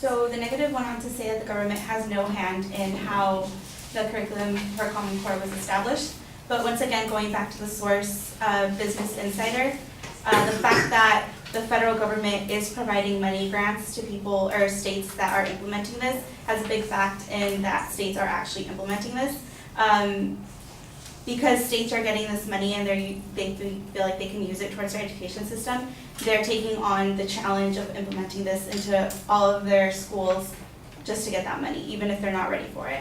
So the negative went on to say that the government has no hand in how the curriculum for Common Core was established. But once again, going back to the source of Business Insider, the fact that the federal government is providing money grants to people or states that are implementing this has a big fact in that states are actually implementing this. Because states are getting this money and they feel like they can use it towards their education system, they're taking on the challenge of implementing this into all of their schools just to get that money, even if they're not ready for it.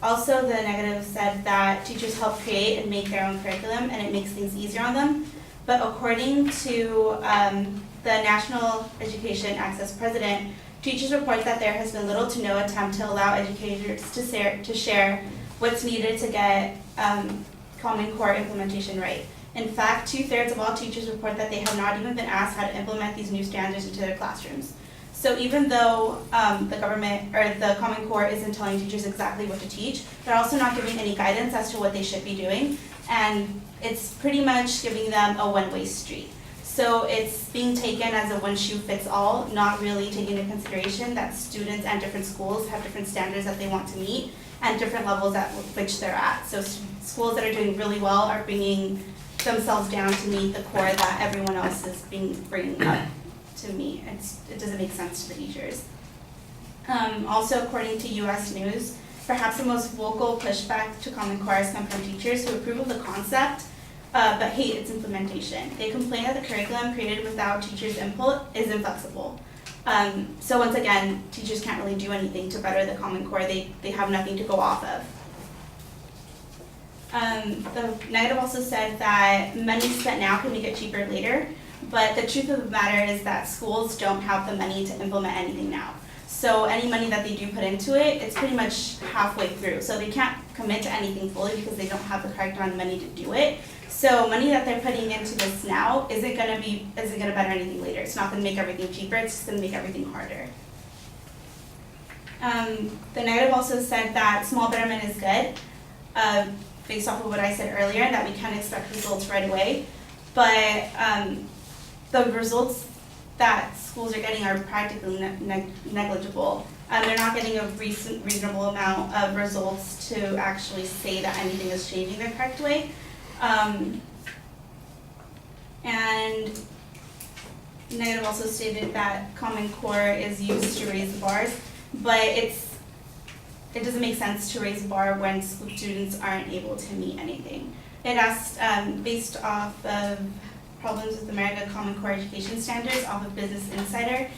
Also, the negative said that teachers help create and make their own curriculum and it makes things easier on them. But according to the National Education Access President, teachers report that there has been little to no attempt to allow educators to share what's needed to get Common Core implementation right. In fact, 2/3 of all teachers report that they have not even been asked how to implement these new standards into their classrooms. So even though the government or the Common Core isn't telling teachers exactly what to teach, they're also not giving any guidance as to what they should be doing. And it's pretty much giving them a one-way street. So it's being taken as a one-shoe-fits-all, not really taking into consideration that students and different schools have different standards that they want to meet and different levels at which they're at. So schools that are doing really well are bringing themselves down to meet the core that everyone else is bringing up to meet. It doesn't make sense to the teachers. Also, according to US News, perhaps the most vocal pushback to Common Core has come from teachers who approve of the concept but hate its implementation. They complain that the curriculum created without teachers' input is inflexible. So once again, teachers can't really do anything to better the Common Core. They have nothing to go off of. The negative also said that money spent now can make it cheaper later, but the truth of the matter is that schools don't have the money to implement anything now. So any money that they do put into it, it's pretty much halfway through. So they can't commit to anything fully because they don't have the correct amount of money to do it. So money that they're putting into this now isn't gonna better anything later. It's not gonna make everything cheaper, it's just gonna make everything harder. The negative also said that small betterment is good, based off of what I said earlier, that we can't expect results right away. But the results that schools are getting are practically negligible. They're not getting a reasonable amount of results to actually say that anything is changing the correct way. And negative also stated that Common Core is used to raise the bars, but it doesn't make sense to raise the bar when students aren't able to meet anything. It asked, based off of Problems with America Common Core Education Standards off of Business Insider,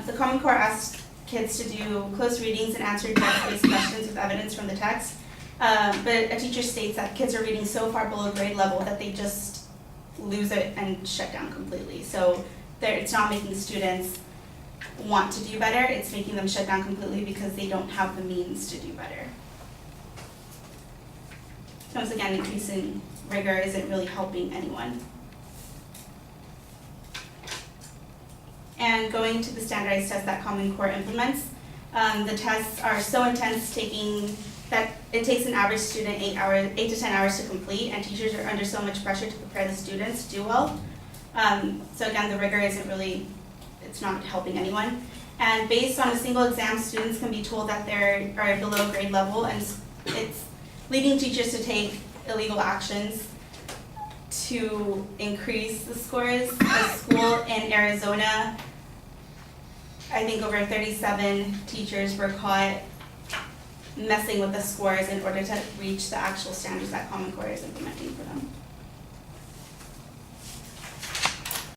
the Common Core asked kids to do close readings and answer text-based questions with evidence from the text. But a teacher states that kids are reading so far below grade level that they just lose it and shut down completely. So it's not making students want to do better, it's making them shut down completely because they don't have the means to do better. Once again, increasing rigor isn't really helping anyone. And going to the standardized tests that Common Core implements, the tests are so intense that it takes an average student 8 to 10 hours to complete, and teachers are under so much pressure to prepare the students to do well. So again, the rigor it's not helping anyone. And based on a single exam, students can be told that they are below grade level, and it's leading teachers to take illegal actions to increase the scores. A school in Arizona, I think over 37 teachers were caught messing with the scores in order to reach the actual standards that Common Core is implementing for them.